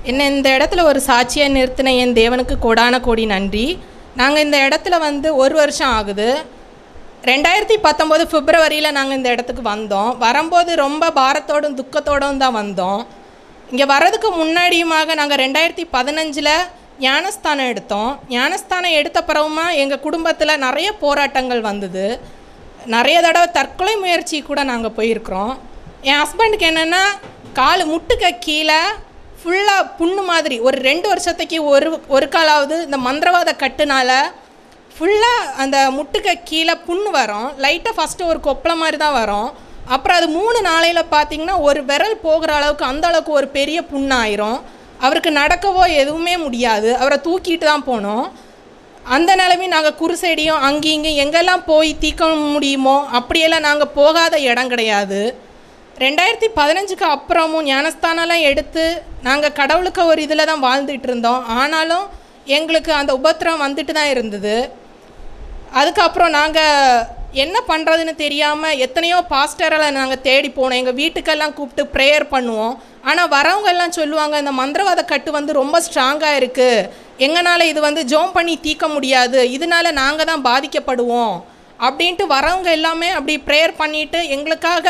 என்னை இந்த இடத்துல ஒரு சாட்சியாக நிறுத்தின என் தேவனுக்கு கோடான கோடி நன்றி. நாங்கள் இந்த இடத்துல வந்து 1 வருஷம் ஆகுது. 2019 பிப்ரவரியில் நாங்கள் இந்த இடத்துக்கு வந்தோம். வரும்போது ரொம்ப பாரத்தோடும் துக்கத்தோடும் தான் வந்தோம். இங்கே வர்றதுக்கு முன்னாடியுமாக நாங்கள் 2015 ஞானஸ்தானம் எடுத்தோம். ஞானஸ்தானம் எடுத்த பிறகுமா எங்கள் குடும்பத்தில் நிறைய போராட்டங்கள் வந்தது. நிறைய தடவை தற்கொலை முயற்சி கூட நாங்கள் போயிருக்கிறோம். என் ஹஸ்பண்டுக்கு என்னென்னா கால் முட்டுக்கு கீழே ஃபுல்லாக புண்ணு மாதிரி ஒரு 2 வருஷத்துக்கு ஒரு காலாவது இந்த மந்திரவாத கட்டுனால ஃபுல்லாக அந்த முட்டுக்கு கீழே புண்ணு வரும். லைட்டாக ஃபஸ்ட்டு ஒரு கொப்பளை மாதிரி தான் வரும். அப்புறம் அது 3 நாளையில் பார்த்திங்கன்னா ஒரு விரல் போகிற அளவுக்கு அந்த அளவுக்கு ஒரு பெரிய புண்ணாயிரும். அவருக்கு நடக்கவோ எதுவுமே முடியாது. அவரை தூக்கிட்டு தான் போனோம். அந்த நிலைமையும் நாங்கள் குருசெடியும் அங்கேயும் இங்கேயும் எங்கெல்லாம் போய் தீர்க்க முடியுமோ அப்படியெல்லாம் நாங்கள் போகாத இடம் கிடையாது. 2015 அப்புறமும் ஞானஸ்தானம்லாம் எடுத்து நாங்கள் கடவுளுக்கு ஒரு இதில் தான் வாழ்ந்துட்டு இருந்தோம். ஆனாலும் எங்களுக்கு அந்த உபத்திரம் வந்துட்டு தான் இருந்தது. அதுக்கப்புறம் நாங்கள் என்ன பண்ணுறதுன்னு தெரியாமல் எத்தனையோ பாஸ்டரெல்லாம் நாங்கள் தேடி போனோம். எங்கள் வீட்டுக்கெல்லாம் கூப்பிட்டு ப்ரேயர் பண்ணுவோம். ஆனால் வரவங்கெல்லாம் சொல்லுவாங்க, இந்த மந்திரவாத கட்டு வந்து ரொம்ப ஸ்ட்ராங்காக இருக்குது, எங்களால் இது வந்து ஜோம் பண்ணி தீர்க்க முடியாது, இதனால் நாங்கள் தான் பாதிக்கப்படுவோம் அப்படின்ட்டு வரவங்க எல்லாமே அப்படி ப்ரேயர் பண்ணிவிட்டு எங்களுக்காக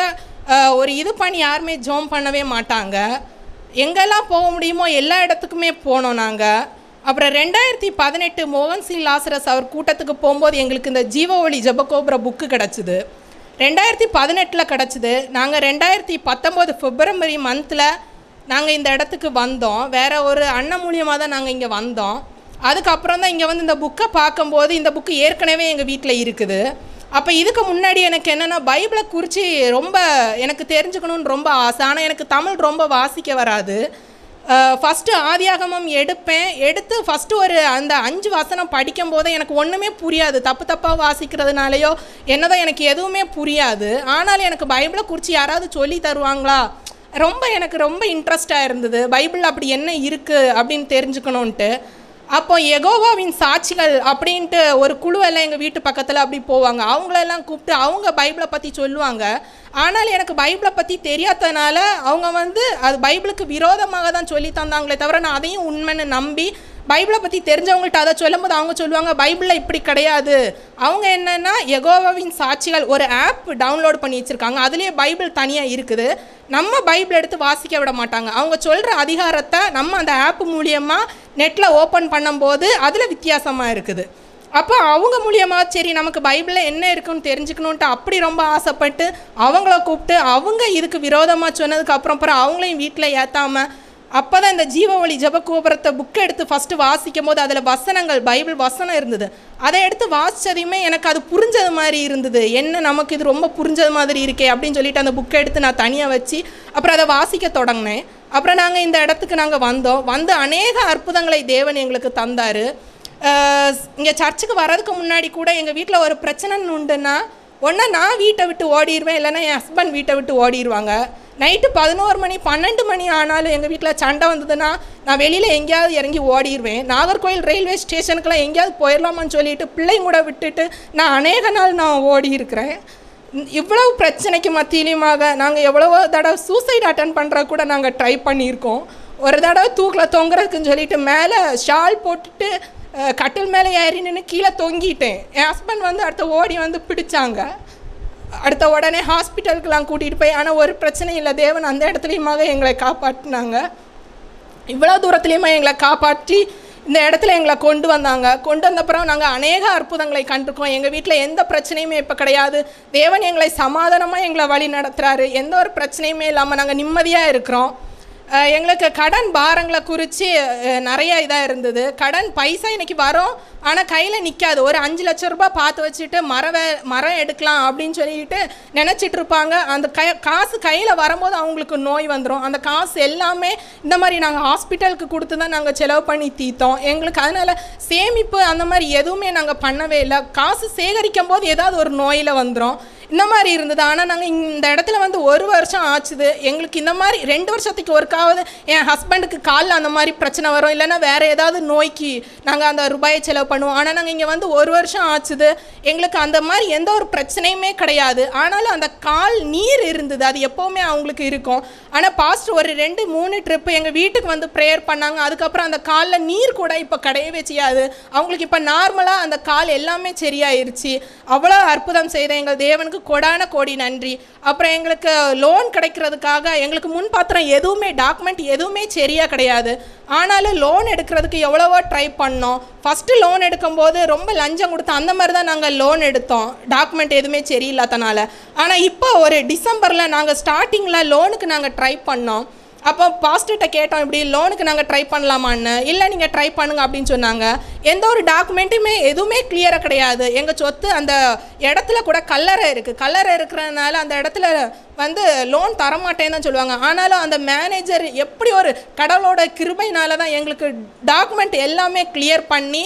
ஒரு இது பண்ணி யாருமே ஜோம் பண்ணவே மாட்டாங்க. எங்கெல்லாம் போக முடியுமோ எல்லா இடத்துக்குமே போனோம் நாங்கள். அப்புறம் 2018 மோகன் சி லாசரஸ் அவர் கூட்டத்துக்கு போகும்போது எங்களுக்கு இந்த ஜீவ ஒளி ஜெபகோபுர புக்கு கிடச்சிது. 2018 கிடச்சிது. நாங்கள் 2019 பிப்ரவரி மந்தில் நாங்கள் இந்த இடத்துக்கு வந்தோம். வேறு ஒரு அண்ணன் மூலியமாக தான் நாங்கள் இங்கே வந்தோம். அதுக்கப்புறம் தான் இங்கே வந்து இந்த புக்கை பார்க்கும்போது இந்த புக்கு ஏற்கனவே எங்கள் வீட்டில் இருக்குது. அப்போ இதுக்கு முன்னாடி எனக்கு என்னென்னா பைபிளை குறித்து ரொம்ப எனக்கு தெரிஞ்சுக்கணுன்னு ரொம்ப ஆசை. ஆனால் எனக்கு தமிழ் ரொம்ப வாசிக்க வராது. ஃபஸ்ட்டு ஆதியாகமம் எடுத்து ஃபஸ்ட்டு ஒரு அந்த 5 வசனம் படிக்கும் போது எனக்கு ஒன்றுமே புரியாது. தப்பாக வாசிக்கிறதுனாலையோ என்னதான் எனக்கு எதுவுமே புரியாது. ஆனாலும் எனக்கு பைபிளை குறித்து யாராவது சொல்லி தருவாங்களா, எனக்கு ரொம்ப இன்ட்ரெஸ்டாக இருந்தது. பைபிள் அப்படி என்ன இருக்குது அப்படின்னு தெரிஞ்சுக்கணுன்ட்டு. அப்போ யெகோவாவின் சாட்சிகள் அப்படின்ட்டு ஒரு குழுவெல்லாம் எங்கள் வீட்டு பக்கத்தில் அப்படி போவாங்க. அவங்களெல்லாம் கூப்பிட்டு அவங்க பைபிளை பற்றி சொல்லுவாங்க. ஆனால் எனக்கு பைபிளை பற்றி தெரியாதனால அவங்க வந்து அது பைபிளுக்கு விரோதமாக தான் சொல்லி தந்தாங்களே தவிர நான் அதையும் உண்மைன்னு நம்பி பைபிளை பற்றி தெரிஞ்சவங்கள்ட்ட அதை சொல்லும்போது அவங்க சொல்லுவாங்க பைபிளில் இப்படி கிடையாது. அவங்க என்னென்னா யெகோவாவின் சாட்சிகள் ஒரு ஆப் டவுன்லோட் பண்ணி வச்சுருக்காங்க. அதுலேயே பைபிள் தனியாக இருக்குது. நம்ம பைபிள் எடுத்து வாசிக்க விட மாட்டாங்க. அவங்க சொல்கிற அதிகாரத்தை நம்ம அந்த ஆப் மூலியமாக நெட்டில் ஓப்பன் பண்ணும்போது அதில் வித்தியாசமாக இருக்குது. அப்போ அவங்க மூலியமாக சரி நமக்கு பைபிளில் என்ன இருக்குன்னு தெரிஞ்சுக்கணுன்ட்டு அப்படி ரொம்ப ஆசைப்பட்டு அவங்கள கூப்பிட்டு அவங்க இதுக்கு விரோதமாக சொன்னதுக்கப்புறம் அவங்களையும் வீட்டில் ஏற்றாமல் அப்போ தான் இந்த ஜீவ ஒளி ஜெபகோபுரத்தை புக்கை எடுத்து ஃபஸ்ட்டு வாசிக்கும் போது அதில் வசனங்கள் பைபிள் வசனம் இருந்தது. அதை எடுத்து வாசித்ததையுமே எனக்கு அது புரிஞ்சது மாதிரி இருந்தது. என்ன நமக்கு இது ரொம்ப புரிஞ்சது மாதிரி இருக்கே அப்படின்னு சொல்லிட்டு அந்த புக்கை எடுத்து நான் தனியாக வச்சு அப்புறம் அதை வாசிக்க தொடங்கினேன். அப்புறம் நாங்கள் இந்த இடத்துக்கு நாங்கள் வந்து அநேக அற்புதங்களை தேவன் எங்களுக்கு தந்தார். இங்கே சர்ச்சுக்கு வர்றதுக்கு முன்னாடி கூட எங்கள் வீட்டில் ஒரு பிரச்சனைன்னு உண்டுன்னா ஒன்றா நான் வீட்டை விட்டு ஓடிடுவேன், இல்லைன்னா என் ஹஸ்பண்ட் வீட்டை விட்டு ஓடிடுவாங்க. நைட்டு 11 மணி 12 மணி ஆனாலும் எங்கள் வீட்டில் சண்டை வந்ததுன்னா நான் வெளியில் எங்கேயாவது இறங்கி ஓடிடுவேன். நாகர்கோவில் ரயில்வே ஸ்டேஷனுக்கெல்லாம் எங்கேயாவது போயிடலாமான்னு சொல்லிட்டு பிள்ளைங்க கூட விட்டுட்டு நான் அநேக நாள் நான் ஓடி இருக்கிறேன். இவ்வளவு பிரச்சனைக்கு மத்தியிலுமாக நாங்கள் எவ்வளவோ தடவை சூசைட் அட்டன் பண்ணுற கூட நாங்கள் ட்ரை பண்ணியிருக்கோம். ஒரு தடவை தூக்கில் தொங்குறதுக்குன்னு சொல்லிட்டு மேலே ஷால் போட்டுட்டு கட்டில் மேலே ஏறி நின்று கீழே தொங்கிட்டேன். என் ஹஸ்பண்ட் வந்து அடுத்த ஓடி வந்து பிடிச்சாங்க. அடுத்த உடனே ஹாஸ்பிட்டலுக்கெலாம் கூட்டிகிட்டு போய் ஆனால் ஒரு பிரச்சனை இல்லை, தேவன் அந்த இடத்துலையுமாக எங்களை காப்பாற்றினாங்க. இவ்வளோ தூரத்துலேயுமா எங்களை காப்பாற்றி இந்த இடத்துல எங்களை கொண்டு வந்தப்புறம் நாங்கள் அநேக அற்புதங்களை கண்டிருக்கோம். எங்கள் வீட்டில் எந்த பிரச்சனையுமே இப்போ கிடையாது. தேவன் எங்களை சமாதானமாக எங்களை வழி நடத்துகிறாரு. எந்த ஒரு பிரச்சனையுமே இல்லாமல் நாங்கள் நிம்மதியாக இருக்கிறோம். எங்களுக்கு கடன் பாரங்களை குறித்து நிறைய இதாக இருந்தது. கடன் பைசா இன்றைக்கி வரும், ஆனால் கையில் நிற்காது. ஒரு 5 லட்ச ரூபாய் பார்த்து வச்சுட்டு மரம் எடுக்கலாம் அப்படின்னு சொல்லிட்டு நினச்சிட்டு இருப்பாங்க. அந்த காசு கையில் வரும்போது அவங்களுக்கு நோய் வந்துடும். அந்த காசு எல்லாமே இந்த மாதிரி நாங்கள் ஹாஸ்பிட்டலுக்கு கொடுத்து தான் நாங்கள் செலவு பண்ணி தீர்த்தோம். எங்களுக்கு அதனால் சேமிப்பு அந்த மாதிரி எதுவுமே நாங்கள் பண்ணவே இல்லை. காசு சேகரிக்கும் போது ஏதாவது ஒரு நோயில் வந்துடும். இந்த மாதிரி இருந்தது. ஆனால் நாங்கள் இந்த இடத்துல வந்து 1 வருஷம் ஆச்சுது. எங்களுக்கு இந்த மாதிரி 2 வருஷத்துக்கு ஒருக்காவது என் ஹஸ்பண்டுக்கு காலில் அந்த மாதிரி பிரச்சனை வரும், இல்லைன்னா வேறு ஏதாவது நோய்க்கு நாங்கள் அந்த ரூபாயை செலவு பண்ணுவோம். ஆனால் நாங்கள் இங்கே வந்து 1 வருஷம் ஆச்சுது, எங்களுக்கு அந்த மாதிரி எந்த ஒரு பிரச்சனையுமே கிடையாது. ஆனாலும் அந்த கால் நீர் இருந்தது, அது எப்போவுமே அவங்களுக்கு இருக்கும். ஆனால் பாஸ்டர் ஒரு 2-3 ட்ரிப்பு எங்கள் வீட்டுக்கு வந்து ப்ரேயர் பண்ணாங்க. அதுக்கப்புறம் அந்த காலில் நீர் கூட இப்போ கிடையவே செய்யாது. அவங்களுக்கு இப்போ நார்மலாக அந்த கால் எல்லாமே சரியாயிருச்சு. அவ்வளோ அற்புதம் செய்த எங்கள் தேவனுக்கு கொடான கோடி நன்றி. அப்புறம் எங்களுக்கு லோன் கிடைக்கிறதுக்காக எங்களுக்கு முன்பாத்திரம் எதுவுமே டாக்குமெண்ட் எதுவுமே சரியாக கிடையாது. ஆனாலும் லோன் எடுக்கிறதுக்கு எவ்வளவோ ட்ரை பண்ணோம். ஃபஸ்ட்டு லோன் எடுக்கும்போது ரொம்ப லஞ்சம் கொடுத்தோம், அந்த மாதிரி தான் நாங்கள் லோன் எடுத்தோம், டாக்குமெண்ட் எதுவுமே சரியில்லாதனால. ஆனால் இப்போ ஒரு டிசம்பரில் நாங்கள் ஸ்டார்டிங்கில் லோனுக்கு நாங்கள் ட்ரை பண்ணோம். அப்போ பாஸ்டர்கிட்ட கேட்டோம், இப்படி லோனுக்கு நாங்கள் ட்ரை பண்ணலாமான்னு. இல்லை, நீங்கள் ட்ரை பண்ணுங்க அப்படின்னு சொன்னாங்க. எந்த ஒரு டாக்குமெண்ட்டுமே எதுவுமே கிளியராக கிடையாது. எங்கள் சொத்து அந்த இடத்துல கூட கல்லறை இருக்குது, கல்லறை இருக்கிறதுனால அந்த இடத்துல வந்து லோன் தரமாட்டேன்னு தான் சொல்லுவாங்க. ஆனாலும் அந்த மேனேஜர் எப்படி ஒரு கடவுளோட கிருபையினால தான் எங்களுக்கு டாக்குமெண்ட் எல்லாமே கிளியர் பண்ணி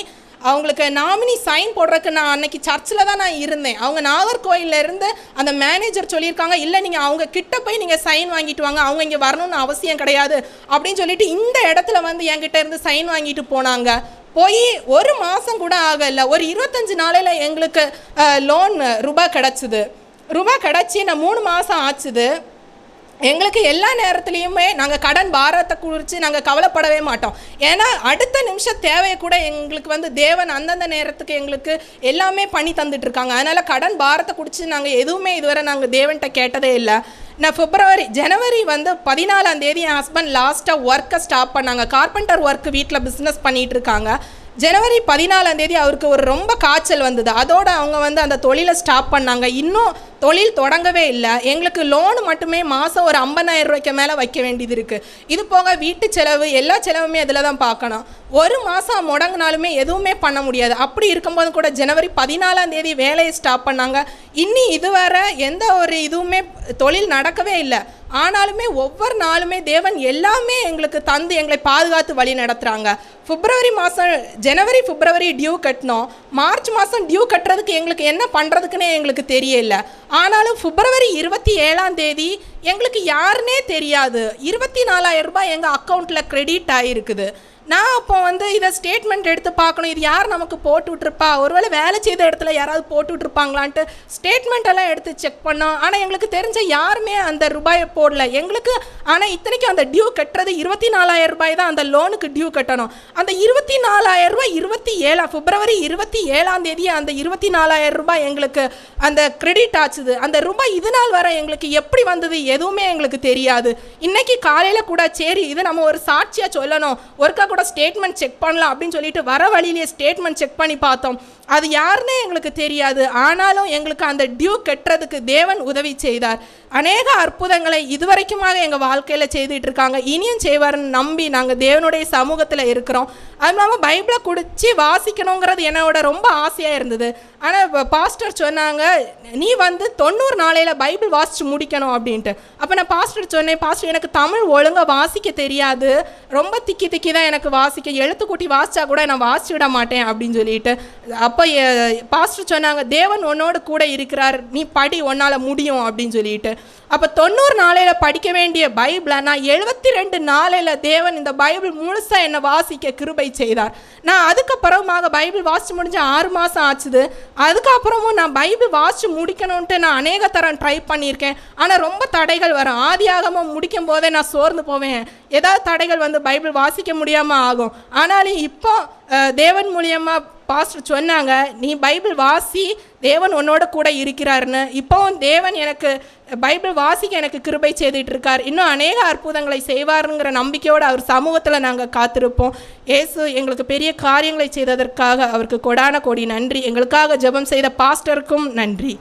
அவங்களுக்கு நாமினி சைன் போடுறதுக்கு நான் அன்னைக்கு சர்ச்சில் தான் நான் இருந்தேன். அவங்க நாகர்கோயிலில் இருந்து அந்த மேனேஜர் சொல்லியிருக்காங்க, இல்லை நீங்கள் அவங்க கிட்ட போய் நீங்கள் சைன் வாங்கிட்டு வாங்க, அவங்க இங்கே வரணும்னு அவசியம் கிடையாது அப்படின்னு சொல்லிட்டு இந்த இடத்துல வந்து என்கிட்ட இருந்து சைன் வாங்கிட்டு போனாங்க. போய் 1 மாதம் கூட ஆகலை, ஒரு 25 நாளையில் எங்களுக்கு லோன் ரூபாய் கிடச்சிது. ரூபாய் கிடச்சி நான் 3 மாதம் ஆச்சுது. எங்களுக்கு எல்லா நேரத்துலையுமே நாங்கள் கடன் பாரத்தை குறித்து நாங்கள் கவலைப்படவே மாட்டோம். ஏன்னா அடுத்த நிமிஷம் தேவையை கூட எங்களுக்கு வந்து தேவன் அந்தந்த நேரத்துக்கு எங்களுக்கு எல்லாமே பண்ணி தந்துட்டுருக்காங்க. அதனால் கடன் பாரத்தை குறித்து நாங்கள் எதுவுமே இதுவரை நாங்கள் தேவன்கிட்ட கேட்டதே இல்லை. நான் ஜனவரி வந்து 14ஆம் தேதி என் ஹஸ்பண்ட் லாஸ்ட்டாக ஒர்க்கை ஸ்டாப் பண்ணாங்க. கார்பெண்டர் ஒர்க்கு வீட்டில் பிஸ்னஸ் பண்ணிகிட்டு இருக்காங்க. ஜனவரி 14ஆம் தேதி அவருக்கு ஒரு ரொம்ப காய்ச்சல் வந்தது. அதோடு அவங்க வந்து அந்த தொழிலை ஸ்டாப் பண்ணாங்க. இன்னும் தொழில் தொடங்கவே இல்லை. எங்களுக்கு லோனு மட்டுமே மாதம் ஒரு 50,000 ரூபாய்க்கு மேலே வைக்க வேண்டியது இருக்குது. இது போக வீட்டு செலவு எல்லா செலவுமே அதில் தான் பார்க்கணும். 1 மாதம் முடங்கினாலுமே எதுவுமே பண்ண முடியாது. அப்படி இருக்கும்போது கூட ஜனவரி 14ஆம் தேதி வேலையை ஸ்டாப் பண்ணாங்க. இன்னி இதுவரை எந்த ஒரு இதுவுமே தொழில் நடக்கவே இல்லை. ஆனாலுமே ஒவ்வொரு நாளுமே தேவன் எல்லாமே எங்களுக்கு தந்து எங்களை பாதுகாத்து வழி நடத்துகிறாங்க. ஜனவரி பிப்ரவரி டியூ கட்டினோம். மார்ச் மாதம் டியூ கட்டுறதுக்கு எங்களுக்கு என்ன பண்ணுறதுக்குன்னே எங்களுக்கு தெரியல. ஆனாலும் பிப்ரவரி 27ஆம் தேதி எங்களுக்கு யாருன்னே தெரியாது 24,000 ரூபாய் எங்கள் அக்கௌண்ட்டில் கிரெடிட் ஆகிருக்குது. நான் அப்போ வந்து இதை ஸ்டேட்மெண்ட் எடுத்து பார்க்கணும், இது யார் நமக்கு போட்டு விட்ருப்பா, ஒருவேளை வேலை செய்த இடத்துல யாராவது போட்டு விட்ருப்பாங்களான்ட்டு ஸ்டேட்மெண்ட் எல்லாம் எடுத்து செக் பண்ணோம். ஆனால் எங்களுக்கு தெரிஞ்ச யாருமே அந்த ரூபாயை போடல எங்களுக்கு. ஆனால் இத்தனைக்கும் அந்த டியூ கட்டுறது 24,000 ரூபாய் தான் அந்த லோனுக்கு டியூ கட்டணும். அந்த 24,000 ரூபாய் பிப்ரவரி 27ஆம் தேதி அந்த 24,000 ரூபாய் எங்களுக்கு அந்த கிரெடிட் ஆச்சுது. அந்த ரூபாய் இது நாள் வரை எங்களுக்கு எப்படி வந்தது எதுவுமே எங்களுக்கு தெரியாது. இன்னைக்கு காலையில் கூட சரி இது நம்ம ஒரு சாட்சியாக சொல்லணும், ஒருக்கா கூட ஸ்டேட்மெண்ட் செக் பண்ணலாம் அப்படின்னு சொல்லிட்டு வர வழியிலே ஸ்டேட்மெண்ட் செக் பண்ணி பார்த்தோம். அது யாருன்னே எங்களுக்கு தெரியாது. ஆனாலும் எங்களுக்கு அந்த டியூ கட்டுறதுக்கு தேவன் உதவி செய்தார். அநேக அற்புதங்களை இதுவரைக்குமாக எங்கள் வாழ்க்கையில் செய்துட்டு இருக்காங்க. இனியும் செய்வார்னு நம்பி நாங்கள் தேவனுடைய சமூகத்தில் இருக்கிறோம். அது இல்லாமல் பைபிளை குடிச்சு வாசிக்கணுங்கிறது என்னோட ரொம்ப ஆசையாக இருந்தது. ஆனால் பாஸ்டர் சொன்னாங்க, நீ வந்து 90 நாளையில் பைபிள் வாசித்து முடிக்கணும் அப்படின்ட்டு. அப்போ நான் பாஸ்டர் சொன்னேன், பாஸ்டர் எனக்கு தமிழ் ஒழுங்காக வாசிக்க தெரியாது, ரொம்ப திக்கி தான் எனக்கு வாசிக்க, எழுத்துக்கூட்டி வாசித்தா கூட நான் வாசிச்சு விட மாட்டேன் அப்படின்னு சொல்லிட்டு. அப்போ பாஸ்டர் சொன்னாங்க, தேவன் உன்னோடு கூட இருக்கிறார், நீ படி, உன்னால் முடியும் அப்படின்னு சொல்லிட்டு. அப்போ 90 நாளையில் படிக்க வேண்டிய பைபிளை நான் 72 நாளையில் தேவன் இந்த பைபிள் முழுசாக என்னை வாசிக்க கிருபை செய்தார். நான் அதுக்கப்புறமாக பைபிள் வாசித்து முடிஞ்ச 6 மாதம் ஆச்சுது. அதுக்கப்புறமும் நான் பைபிள் வாசித்து முடிக்கணுன்ட்டு நான் அநேக தரம் ட்ரை பண்ணியிருக்கேன். ஆனால் ரொம்ப தடைகள் வரும். ஆதியாகமம் முடிக்கும் போதே நான் சோர்ந்து போவேன், ஏதாவது தடைகள் வந்து பைபிள் வாசிக்க முடியாமல் ஆகும். ஆனாலும் இப்போ தேவன் மூலியமாக பாஸ்டர் சொன்னாங்க, நீ பைபிள் வாசி, தேவன் உன்னோட கூட இருக்கிறாருன்னு. இப்போவும் தேவன் எனக்கு பைபிள் வாசிக்க எனக்கு கிருபை செய்துட்டு இருக்கார். இன்னும் அநேக அற்புதங்களை செய்வாருங்கிற நம்பிக்கையோடு அவர் சமூகத்தில் நாங்கள் காத்திருப்போம். இயேசு எங்களுக்கு பெரிய காரியங்களை செய்ததற்காக அவருக்கு கொடான கோடி நன்றி. எங்களுக்காக ஜெபம் செய்த பாஸ்டருக்கும் நன்றி.